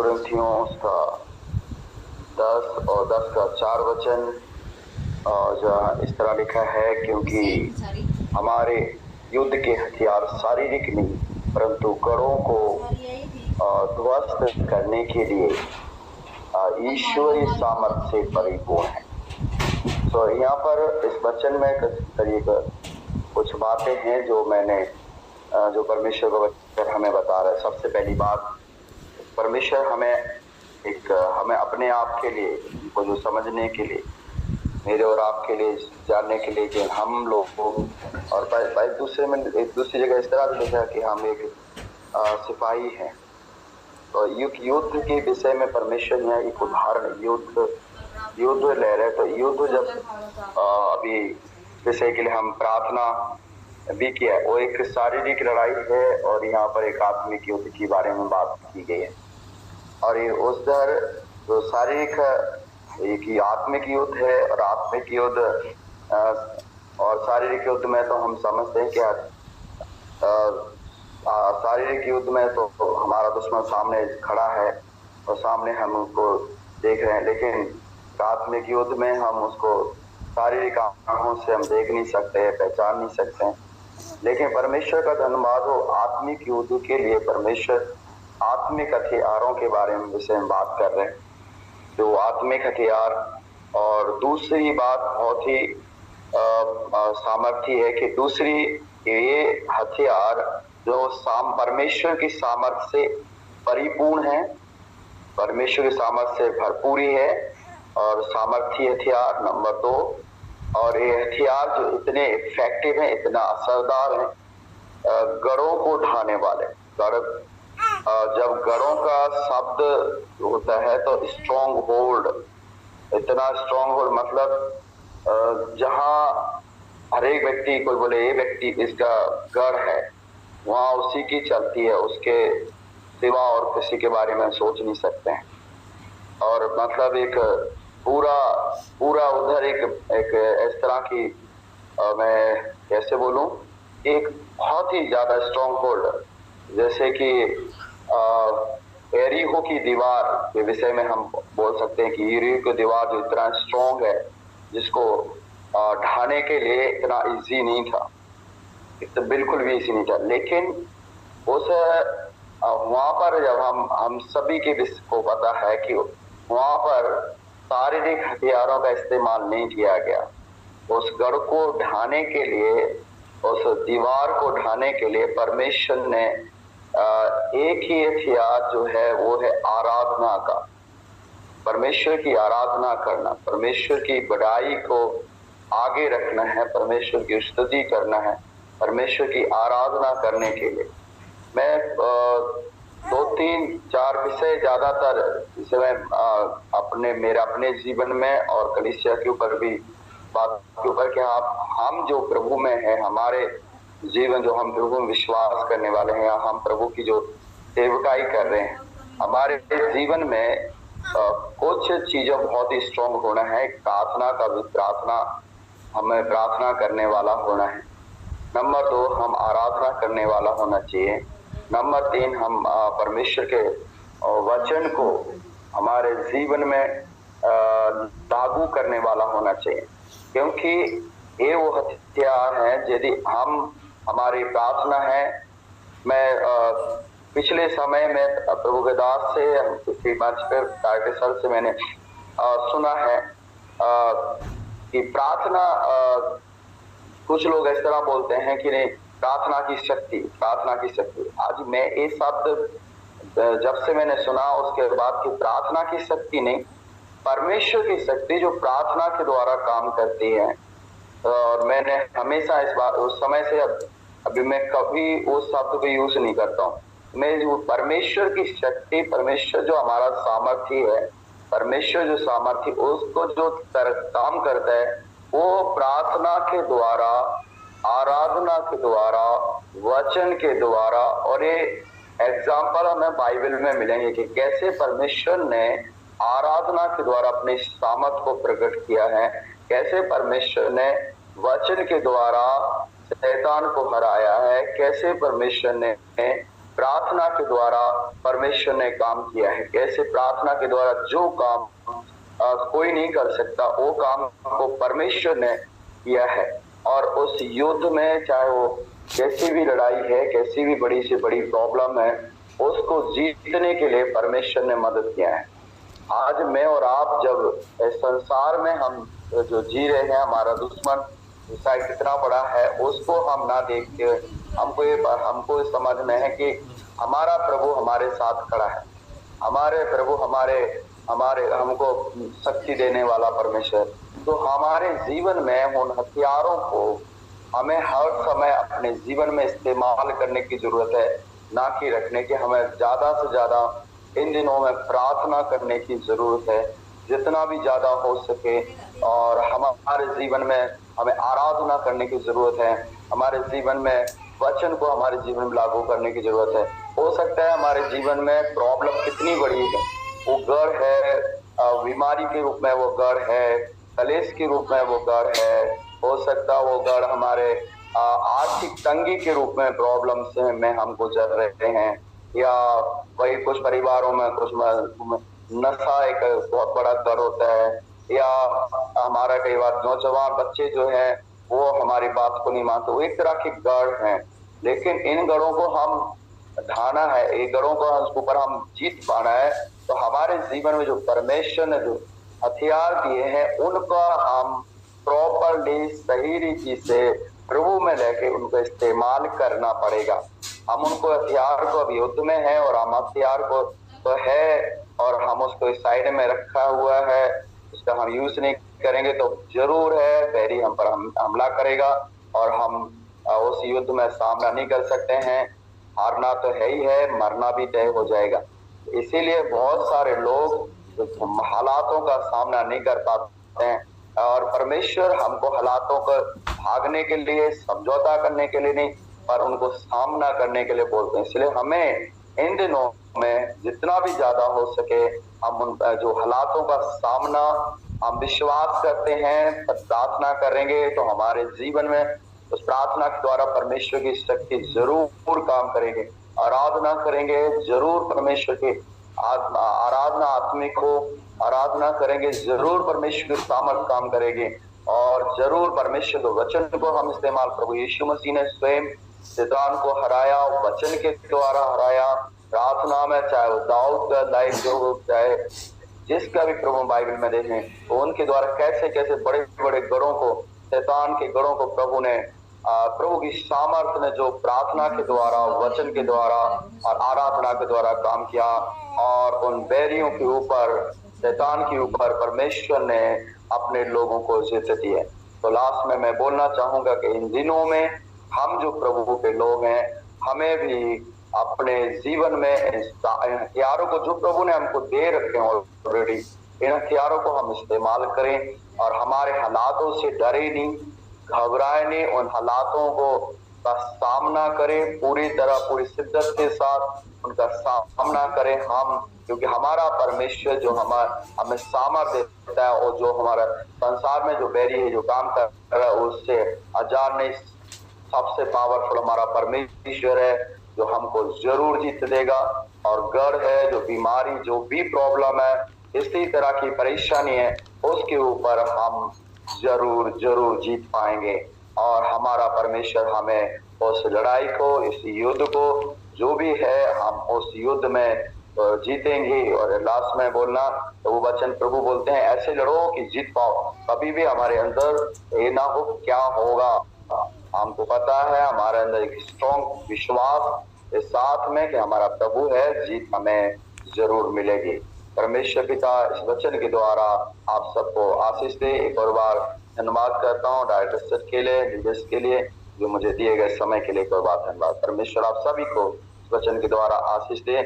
कुरिन्थियों उसका 10 और 10 का 4 वचन, जहाँ इस तरह लिखा है, क्योंकि हमारे युद्ध के हथियार शारीरिक नहीं परंतु गढ़ों को ध्वस्त करने के लिए ईश्वरीय सामर्थ से परिपूर्ण है। तो यहाँ पर इस वचन में करीब कुछ बातें हैं जो मैंने जो परमेश्वर का वचन हमें बता रहा है। सबसे पहली बात, परमेश्वर हमें अपने आप के लिए को जो समझने के लिए, मेरे और आपके लिए जानने के लिए कि हम लोग और एक दूसरी जगह इस तरह से लिखा कि हम एक सिपाही हैं। तो युद्ध के विषय में परमेश्वर ने एक उदाहरण युद्ध ले रहे। तो युद्ध जब अभी विषय के लिए हम प्रार्थना भी किया है, वो एक शारीरिक लड़ाई है और यहाँ पर एक आत्मिक युद्ध के बारे में बात की गई है। और ये उधर जो शारीरिक एक आत्मिक युद्ध है और आत्मिक युद्ध और शारीरिक युद्ध में तो हम समझते हैं क्या, शारीरिक युद्ध में तो हमारा दुश्मन सामने खड़ा है और सामने हम उसको देख रहे हैं, लेकिन आत्मिक युद्ध में हम उसको शारीरिक आंखों से हम देख नहीं सकते, पहचान नहीं सकते हैं। लेकिन परमेश्वर का धन्यवाद हो, आत्मिक युद्ध के लिए परमेश्वर आत्मिक हथियारों के बारे में विषय में बात कर रहे हैं, जो आत्मिक हथियार। और दूसरी बात बहुत ही सामर्थ्य है कि दूसरी ये हथियार जो परमेश्वर की सामर्थ्य से परिपूर्ण है, परमेश्वर की सामर्थ्य से भरपूरी है और सामर्थ्य हथियार नंबर 2। और ये हथियार जो इतने इफेक्टिव हैं, इतना असरदार है, गढ़ों को ढाने वाले। जब गढ़ों का शब्द होता है तो स्ट्रॉन्ग होल्ड, इतना स्ट्रॉन्ग होल्ड मतलब जहाँ हर एक व्यक्ति, कोई बोले ये व्यक्ति इसका गढ़ है, वहाँ उसी की चलती है, उसके सिवा और किसी के बारे में सोच नहीं सकते हैं। और मतलब एक पूरा उधर एक इस तरह की मैं कैसे बोलूं, एक बहुत ही ज्यादा स्ट्रॉन्ग होल्ड, जैसे कि एरिको की दीवार के विषय में हम बोल सकते हैं कि एरिको की दीवार जो इतना स्ट्रॉन्ग है, जिसको ढाने के लिए इतना इजी नहीं था, तो बिल्कुल भी इजी नहीं था। लेकिन उस वहां पर जब हम सभी के को पता है कि वहां पर शारीरिक हथियारों का इस्तेमाल नहीं किया गया, उस गढ़ को ढाने के लिए, उस दीवार को ढाने के लिए परमेश्वर ने एक ही हथियार जो है वो है आराधना का, परमेश्वर की आराधना करना, परमेश्वर की बड़ाई को आगे रखना है, परमेश्वर की स्तुति करना है, परमेश्वर की आराधना करने के लिए। मैं 2-3-4 विषय ज्यादातर जिसे मैं अपने जीवन में और कलीसिया के ऊपर भी बात के ऊपर कि हम जो प्रभु में है, हमारे जीवन जो हम प्रभु में विश्वास करने वाले हैं, हम प्रभु की जो सेवकाई कर रहे हैं, हमारे जीवन में कुछ चीजों बहुत ही स्ट्रॉन्ग होना है। प्रार्थना का भी, हमें प्रार्थना करने वाला होना है। नंबर 2, हम आराधना करने वाला होना चाहिए। नंबर 3, हम परमेश्वर के वचन को हमारे जीवन में लागू करने वाला होना चाहिए, क्योंकि ये वो हथियार है। यदि हमारी प्रार्थना है, मैं पिछले समय में प्रभु के दास से, किसी मंच पर टाइगर सर से मैंने सुना है कि प्रार्थना, कुछ लोग इस तरह बोलते हैं कि नहीं, प्रार्थना की शक्ति। आज मैं ये शब्द जब से मैंने सुना उसके बाद कि प्रार्थना की शक्ति नहीं, परमेश्वर की शक्ति जो प्रार्थना के द्वारा काम करती है। और मैंने हमेशा इस बात उस समय से अभी मैं कभी उस शब्द को यूज नहीं करता हूँ। मैं परमेश्वर की शक्ति, परमेश्वर जो हमारा सामर्थ्य है, परमेश्वर जो सामर्थ्य उसको जो काम करता है वो प्रार्थना के द्वारा, आराधना के द्वारा, वचन के द्वारा। और ये एग्जाम्पल हमें बाइबल में मिलेंगे कि कैसे परमेश्वर ने आराधना के द्वारा अपने सामर्थ को प्रकट किया है, कैसे परमेश्वर ने वचन के द्वारा शैतान को हराया है, कैसे परमेश्वर ने प्रार्थना के द्वारा परमेश्वर ने काम किया है। कैसे प्रार्थना के द्वारा जो काम कोई नहीं कर सकता, वो काम को परमेश्वर ने किया है। और उस युद्ध में चाहे वो कैसी भी लड़ाई है, कैसी भी बड़ी से बड़ी प्रॉब्लम है, उसको जीतने के लिए परमेश्वर ने मदद किया है। आज मैं और आप जब इस संसार में हम जो जी रहे हैं, हमारा दुश्मन शायद कितना बड़ा है, उसको हम ना देख के हमको समझ में है कि हमारा प्रभु हमारे साथ खड़ा है। हमारे प्रभु हमारे हमको शक्ति देने वाला परमेश्वर। तो हमारे जीवन में उन हथियारों को हमें हर समय अपने जीवन में इस्तेमाल करने की जरूरत है, ना कि रखने की। हमें ज्यादा से ज्यादा इन दिनों में प्रार्थना करने की जरूरत है, जितना भी ज्यादा हो सके। और हमारे जीवन में हमें आराधना करने की जरूरत है। हमारे जीवन में वचन को हमारे जीवन में लागू करने की जरूरत है। हो सकता है हमारे जीवन में प्रॉब्लम कितनी बड़ी है, वो गढ़ है, बीमारी के रूप में वो गढ़ है, कलेश के रूप में वो गढ़ है। हो सकता है वो गढ़ हमारे आर्थिक तंगी के रूप में प्रॉब्लम से में हम गुजर रहे हैं, या वही कुछ परिवारों में कुछ नशा एक बहुत बड़ा गढ़ होता है, या हमारा कई बार नौजवान बच्चे जो है वो हमारी बात को नहीं मानते। वो एक तरह के गढ़ हैं, लेकिन इन गढ़ों को हम ढाना है, एक गढ़ों को ऊपर हम जीत पाना है। तो हमारे जीवन में जो परमेश्वर ने जो हथियार दिए हैं, उनका हम प्रॉपरली सही रीति से प्रभु में लेके उनको इस्तेमाल करना पड़ेगा। हम उनको हथियार को अभी युद्ध में है, और हम हथियार को तो है और हम उसको साइड में रखा हुआ है, उसका हम यूज नहीं करेंगे तो जरूर है बैरी हम पर हमला करेगा, और हम उस युद्ध में सामना नहीं कर सकते हैं। हारना तो है ही है, मरना भी तय हो जाएगा। इसीलिए बहुत सारे लोग हालातों का सामना नहीं कर पाते हैं, और परमेश्वर हमको हालातों को भागने के लिए, समझौता करने के लिए नहीं, पर उनको सामना करने के लिए बोलते हैं। इसलिए हमें इन दिनों में जितना भी ज्यादा हो सके हम उन जो हालातों का सामना हम विश्वास करते हैं, प्रार्थना करेंगे तो हमारे जीवन में उस प्रार्थना के द्वारा परमेश्वर की शक्ति जरूर काम करेंगे। आराधना करेंगे जरूर परमेश्वर की आराधना आत्मिक हो, आराधना करेंगे जरूर परमेश्वर की सामर्थ काम करेगी, और जरूर परमेश्वर के वचन को हम इस्तेमाल। प्रभु यीशु मसीह ने स्वयं शैतान को हराया, वचन के द्वारा हराया। प्रार्थना में चाहे वो दाऊद का लाइफ जो हो, चाहे जिसका भी प्रभु बाइबल में देखें, तो उनके द्वारा कैसे कैसे बड़े बड़े गढ़ों को, शैतान के गढ़ों को प्रभु की सामर्थ ने जो प्रार्थना के द्वारा, वचन के द्वारा और आराधना के द्वारा काम किया, और उन बैरियों के ऊपर, शैतान के ऊपर परमेश्वर ने अपने लोगों को जीत दी है। तो लास्ट में मैं बोलना चाहूंगा कि इन दिनों में हम जो प्रभु के लोग हैं, हमें भी अपने जीवन में इन हथियारों को जो प्रभु ने हमको दे रखे हैं ऑलरेडी, इन हथियारों को हम इस्तेमाल करें, और हमारे हालातों से डरे नहीं, घबराए नहीं, उन हालातों को का सामना करें पूरी तरह, पूरी शिद्दत के साथ उनका सामना करें हम, क्योंकि हमारा परमेश्वर जो हमें सामर्थ्य देता है, और जो हमारा संसार में जो बैरी है, जो काम कर रहा है, उससे हजार नहीं, सबसे पावरफुल हमारा परमेश्वर है, जो हमको जरूर जीत देगा। और गढ़ है, जो बीमारी, जो भी प्रॉब्लम है, इसी तरह की परेशानी है, उसके ऊपर हम जरूर जीत पाएंगे, और हमारा परमेश्वर हमें उस लड़ाई को, इस युद्ध को जो भी है, हम उस युद्ध में जीतेंगे। और लास्ट में बोलना तो वो वचन प्रभु बोलते हैं, ऐसे लड़ो कि जीत पाओ। कभी भी हमारे अंदर ये ना हो क्या होगा, हमको पता है हमारे अंदर एक स्ट्रॉन्ग विश्वास इस साथ में कि हमारा प्रभु है, जीत हमें जरूर मिलेगी। परमेश्वर पिता इस वचन के द्वारा आप सबको आशीष दे। एक और बार धन्यवाद करता हूँ डायरेक्टर सर के लिए, निर्देश के लिए, जो मुझे दिए गए समय के लिए एक और बार धन्यवाद। परमेश्वर आप सभी को इस वचन के द्वारा आशीष दे।